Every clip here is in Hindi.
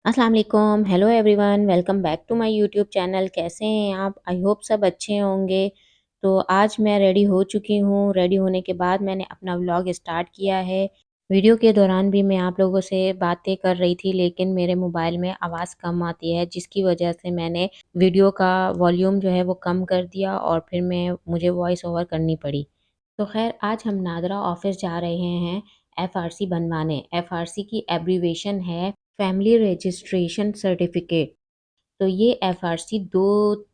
अस्सलाम वालेकुम, hello everyone, welcome back to my YouTube channel. कैसे हैं आप? आई होप सब अच्छे होंगे। तो आज मैं रेडी हो चुकी हूँ। रेडी होने के बाद मैंने अपना व्लॉग स्टार्ट किया है। वीडियो के दौरान भी मैं आप लोगों से बातें कर रही थी, लेकिन मेरे मोबाइल में आवाज़ कम आती है, जिसकी वजह से मैंने वीडियो का वॉल्यूम जो है वो कम कर दिया और फिर मुझे वॉइस ओवर करनी पड़ी। तो खैर आज हम नादरा ऑफिस जा रहे हैं एफआरसी बनवाने। एफआरसी की एब्रीविएशन है फैमिली रजिस्ट्रेशन सर्टिफिकेट। तो ये एफआरसी 2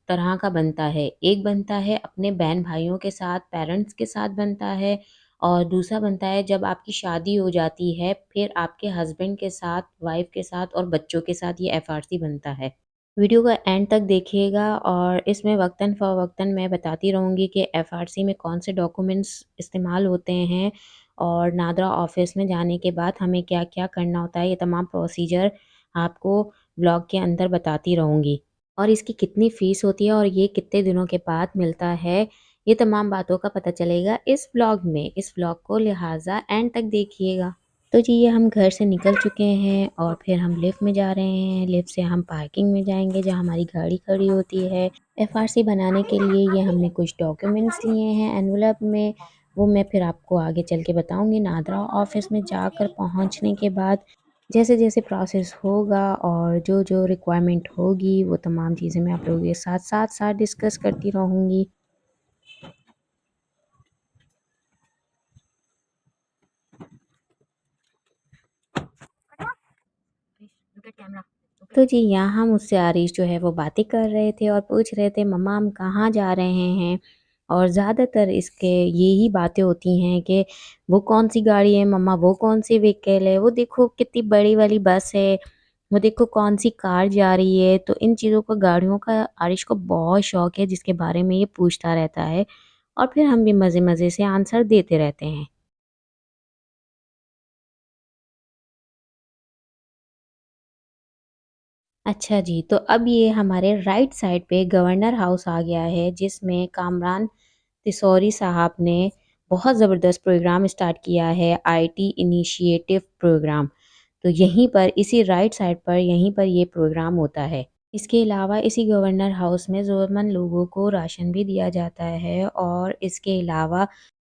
तरह का बनता है। एक बनता है अपने बहन-भाइयों के साथ, पेरेंट्स के साथ बनता है और दूसरा बनता है जब आपकी शादी हो जाती है, फिर आपके हस्बैंड के साथ, वाइफ़ के साथ और बच्चों के साथ ये एफआरसी बनता है। वीडियो का एंड तक देखिएगा और इसमें वक़्तन-फ़वक़्तन मैं बताती रहूँगी कि एफआरसी में कौन से डॉक्यूमेंट्स इस्तेमाल होते हैं और नादरा ऑफ़िस में जाने के बाद हमें क्या-क्या करना होता है, ये तमाम प्रोसीजर आपको ब्लॉग के अंदर बताती रहूँगी। और इसकी कितनी फ़ीस होती है और ये कितने दिनों के बाद मिलता है, ये तमाम बातों का पता चलेगा इस व्लॉग में। इस व्लॉग को लिहाज़ा एंड तक देखिएगा। तो जी, ये हम घर से निकल चुके हैं और फिर हम लिफ्ट में जा रहे हैं। लिफ्ट से हम पार्किंग में जाएँगे जहाँ हमारी गाड़ी खड़ी होती है। एफआरसी बनाने के लिए ये हमने कुछ डॉक्यूमेंट्स लिए हैं एनवेलप में, वो मैं फिर आपको आगे चल के बताऊँगी। नादरा ऑफ़िस में जाकर पहुँचने के बाद जैसे-जैसे प्रोसेस होगा और जो-जो रिक्वायरमेंट होगी, वो तमाम चीज़ें मैं आप लोगों के साथ साथ-साथ डिस्कस करती रहूँगी। तो जी, यहाँ मुझसे आरिश जो है वो बातें कर रहे थे और पूछ रहे थे मम्मा हम कहाँ जा रहे हैं? और ज़्यादातर इसके यही बातें होती हैं कि वो कौन-सी गाड़ी है मम्मा, वो कौन-सी व्हीकल है, वो देखो कितनी बड़ी वाली बस है, वो देखो कौन-सी कार जा रही है। तो इन चीज़ों का गाड़ियों का आरिश को बहुत शौक है जिसके बारे में ये पूछता रहता है और फिर हम भी मज़े-मज़े से आंसर देते रहते हैं। अच्छा जी, तो अब ये हमारे राइट साइड पे गवर्नर हाउस आ गया है जिसमें कामरान तिसौरी साहब ने बहुत ज़बरदस्त प्रोग्राम स्टार्ट किया है, आईटी इनिशिएटिव प्रोग्राम। तो यहीं पर इसी राइट साइड पर यहीं पर ये प्रोग्राम होता है। इसके अलावा इसी गवर्नर हाउस में ज़रूरतमंद लोगों को राशन भी दिया जाता है और इसके अलावा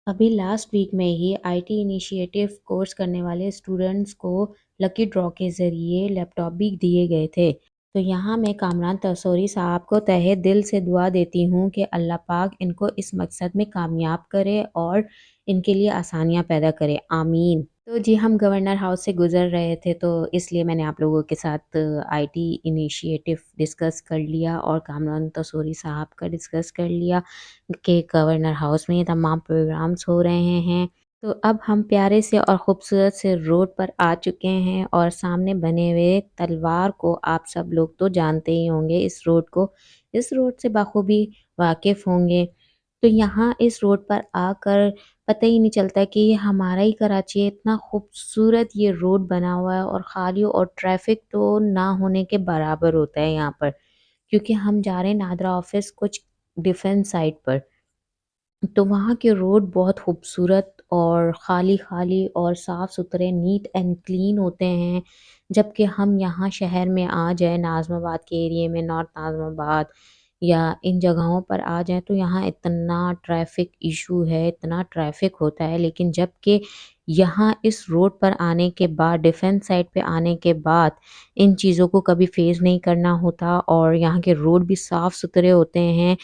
अभी लास्ट वीक में ही आईटी इनिशिएटिव कोर्स करने वाले स्टूडेंट्स को लकी ड्रॉ के ज़रिए लैपटॉप भी दिए गए थे। तो यहाँ मैं कामरान तसोरी साहब को तहे दिल से दुआ देती हूँ कि अल्लाह पाक इनको इस मकसद में कामयाब करे और इनके लिए आसानियाँ पैदा करे। आमीन। तो जी, हम गवर्नर हाउस से गुज़र रहे थे तो इसलिए मैंने आप लोगों के साथ आईटी इनिशिएटिव डिस्कस कर लिया और कामरान तसोरी साहब का डिस्कस कर लिया कि गवर्नर हाउस में ये तमाम प्रोग्राम्स हो रहे हैं। तो अब हम प्यारे से और खूबसूरत से रोड पर आ चुके हैं और सामने बने हुए तलवार को आप सब लोग तो जानते ही होंगे इस रोड को। इस रोड से बाखूबी वाकिफ़ होंगे। तो यहाँ इस रोड पर आकर पता ही नहीं चलता कि ये हमारा ही कराची है, इतना खूबसूरत ये रोड बना हुआ है और खाली और ट्रैफ़िक तो ना होने के बराबर होता है यहाँ पर। क्योंकि हम जा रहे हैं नादरा ऑफ़िस कुछ डिफेंस साइड पर। तो वहाँ के रोड बहुत खूबसूरत और खाली-खाली और साफ़-सुथरे नीट एंड क्लीन होते हैं। जबकि हम यहाँ शहर में आ जाएँ नाज़िमाबाद के एरिये में, नॉर्थ नाज़िमाबाद या इन जगहों पर आ जाएँ तो यहाँ इतना ट्रैफ़िक इश्यू है, इतना ट्रैफ़िक होता है। लेकिन जबकि यहाँ इस रोड पर आने के बाद, डिफेंस साइड पे आने के बाद इन चीज़ों को कभी फ़ेस नहीं करना होता और यहाँ के रोड भी साफ़-सुथरे होते हैं।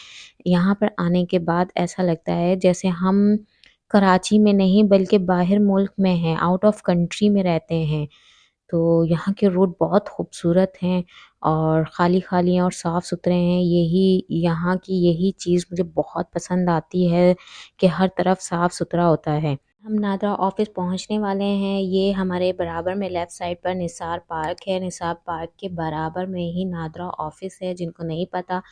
यहाँ पर आने के बाद ऐसा लगता है जैसे हम कराची में नहीं बल्कि बाहर मुल्क में हैं, आउट ऑफ कंट्री में रहते हैं। तो यहाँ के रोड बहुत खूबसूरत हैं और खाली-खाली हैं और साफ़-सुथरे हैं। यही यहाँ की यही चीज़ मुझे बहुत पसंद आती है कि हर तरफ साफ़-सुथरा होता है। हम नादरा ऑफ़िस पहुँचने वाले हैं। ये हमारे बराबर में लेफ़्ट साइड पर निसार पार्क है। निसार पार्क के बराबर में ही नादरा ऑफ़िस है। जिनको नहीं पता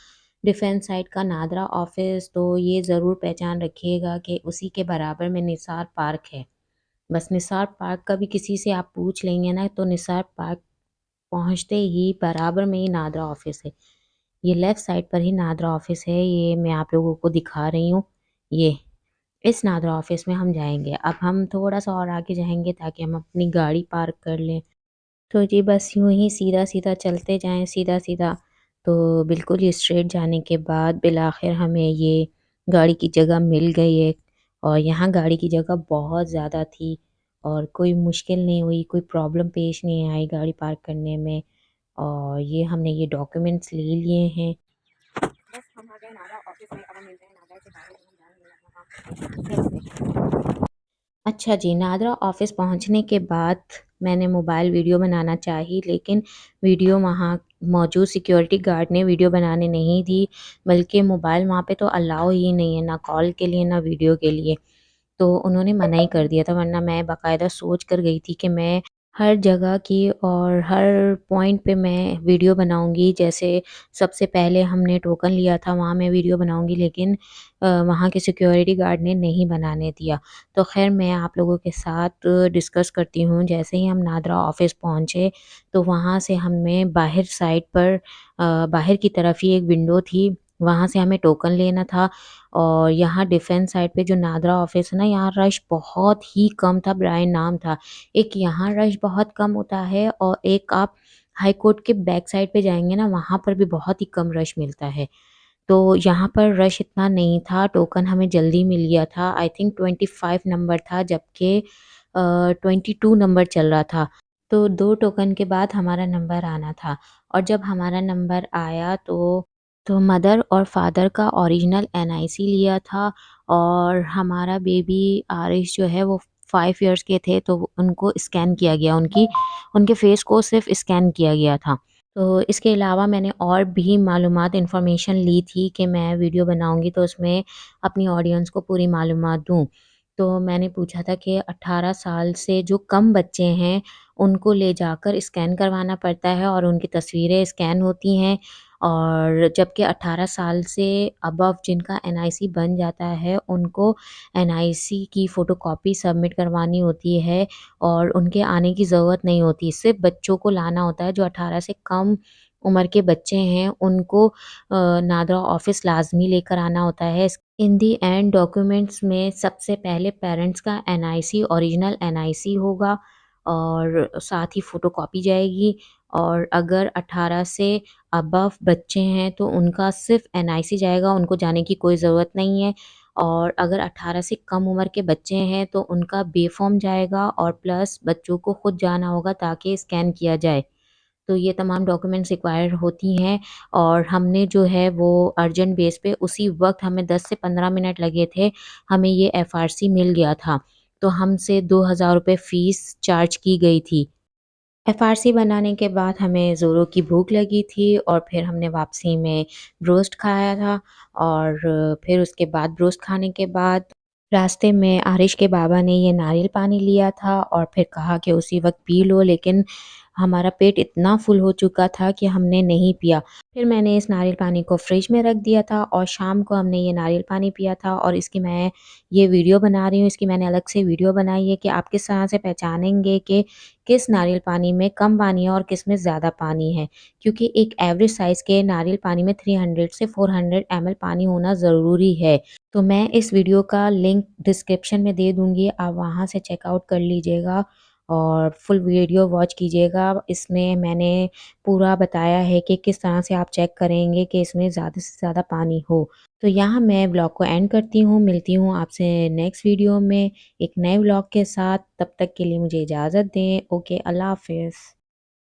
डिफेंस साइड का नादरा ऑफ़िस तो ये ज़रूर पहचान रखिएगा कि उसी के बराबर में निसार पार्क है। बस निसार पार्क का भी किसी से आप पूछ लेंगे ना तो निसार पार्क पहुँचते ही बराबर में ही नादरा ऑफ़िस है। ये लेफ़्ट साइड पर ही नादरा ऑफ़िस है। ये मैं आप लोगों को दिखा रही हूँ। ये इस नादरा ऑफ़िस में हम जाएँगे। अब हम थोड़ा-सा और आगे जाएँगे ताकि हम अपनी गाड़ी पार्क कर लें। तो जी बस यूँ ही सीधा-सीधा चलते जाएँ सीधा-सीधा, तो बिल्कुल ही स्ट्रेट जाने के बाद बिल-आखिर हमें ये गाड़ी की जगह मिल गई एक, और यहाँ गाड़ी की जगह बहुत ज़्यादा थी और कोई मुश्किल नहीं हुई, कोई प्रॉब्लम पेश नहीं आई गाड़ी पार्क करने में, और ये हमने ये डॉक्यूमेंट्स ले लिए हैं। बस हम आ गए नागरा ऑफ़िस में, अब हम मिलते हैं नागरा से बाहर जब हम जाएँगे वहाँ। अच्छा जी, नादरा ऑफ़िस पहुँचने के बाद मैंने मोबाइल वीडियो बनाना चाही, लेकिन वीडियो वहाँ मौजूद सिक्योरिटी गार्ड ने वीडियो बनाने नहीं दी, बल्कि मोबाइल वहाँ पे तो अलाउ ही नहीं है, ना कॉल के लिए, ना वीडियो के लिए। तो उन्होंने मना ही कर दिया था, वरना मैं बाकायदा सोच कर गई थी कि मैं हर जगह की और हर पॉइंट पे मैं वीडियो बनाऊँगी। जैसे सबसे पहले हमने टोकन लिया था, वहाँ मैं वीडियो बनाऊँगी, लेकिन वहाँ के सिक्योरिटी गार्ड ने नहीं बनाने दिया। तो ख़ैर मैं आप लोगों के साथ डिस्कस करती हूँ। जैसे ही हम नादरा ऑफ़िस पहुँचे, तो वहाँ से हमें बाहर साइड पर बाहर की तरफ ही एक विंडो थी, वहाँ से हमें टोकन लेना था। और यहाँ डिफेंस साइड पे जो नादरा ऑफ़िस है ना, यहाँ रश बहुत ही कम था, ब्रायन नाम था। एक यहाँ रश बहुत कम होता है और एक आप हाई कोर्ट के बैक साइड पे जाएँगे ना, वहाँ पर भी बहुत ही कम रश मिलता है। तो यहाँ पर रश इतना नहीं था, टोकन हमें जल्दी मिल गया था। आई थिंक 25 नंबर था, जबकि 22 नंबर चल रहा था। तो 2 टोकन के बाद हमारा नंबर आना था, और जब हमारा नंबर आया तो मदर और फादर का ओरिजिनल एनआईसी लिया था, और हमारा बेबी आरिश जो है वो 5 इयर्स के थे, तो उनको स्कैन किया गया, उनके फेस को सिर्फ़ स्कैन किया गया था। तो इसके अलावा मैंने और भी मालूमात इन्फॉर्मेशन ली थी कि मैं वीडियो बनाऊँगी तो उसमें अपनी ऑडियंस को पूरी मालूमात दूँ। तो मैंने पूछा था कि 18 साल से जो कम बच्चे हैं, उनको ले जाकर स्कैन करवाना पड़ता है और उनकी तस्वीरें स्कैन होती हैं, और जबकि 18 साल से अबव जिनका एनआईसी बन जाता है, उनको एनआईसी की फ़ोटोकॉपी सबमिट करवानी होती है और उनके आने की ज़रूरत नहीं होती। सिर्फ़ बच्चों को लाना होता है, जो 18 से कम उम्र के बच्चे हैं, उनको नादरा ऑफ़िस लाज़मी लेकर आना होता है। इन दी एंड डॉक्यूमेंट्स में सबसे पहले पेरेंट्स का एनआईसी, ओरिजिनल एनआईसी होगा, और साथ ही फ़ोटोकॉपी जाएगी, और अगर 18 से अबव बच्चे हैं तो उनका सिर्फ़ एनआईसी जाएगा, उनको जाने की कोई ज़रूरत नहीं है। और अगर 18 से कम उम्र के बच्चे हैं तो उनका बे फ़ॉर्म जाएगा, और प्लस बच्चों को खुद जाना होगा ताकि स्कैन किया जाए। तो ये तमाम डॉक्यूमेंट्स रिक्वायर्ड होती हैं, और हमने जो है वो अर्जेंट बेस पे उसी वक़्त, हमें 10 से 15 मिनट लगे थे, हमें ये एफआरसी मिल गया था। तो हमसे ₹2000 फ़ीस चार्ज की गई थी। एफआरसी बनाने के बाद हमें ज़ोरों की भूख लगी थी, और फिर हमने वापसी में ब्रोस्ट खाया था, और फिर उसके बाद ब्रोस्ट खाने के बाद रास्ते में आरिश के बाबा ने ये नारियल पानी लिया था और फिर कहा कि उसी वक़्त पी लो, लेकिन हमारा पेट इतना फ़ुल हो चुका था कि हमने नहीं पिया। फिर मैंने इस नारियल पानी को फ्रिज में रख दिया था, और शाम को हमने ये नारियल पानी पिया था, और इसकी मैं ये वीडियो बना रही हूँ। इसकी मैंने अलग से वीडियो बनाई है कि आप किस तरह से पहचानेंगे कि किस नारियल पानी में कम पानी है और किस में ज़्यादा पानी है। क्योंकि एक एवरेज साइज़ के नारियल पानी में 300 से 400 ml पानी होना ज़रूरी है। तो मैं इस वीडियो का लिंक डिस्क्रिप्शन में दे दूँगी, आप वहाँ से चेकआउट कर लीजिएगा और फुल वीडियो वॉच कीजिएगा। इसमें मैंने पूरा बताया है कि किस तरह से आप चेक करेंगे कि इसमें ज़्यादा से ज़्यादा पानी हो। तो यहाँ मैं व्लॉग को एंड करती हूँ, मिलती हूँ आपसे नेक्स्ट वीडियो में एक नए व्लॉग के साथ। तब तक के लिए मुझे इजाज़त दें। ओके, अल्लाह हाफ़िज़।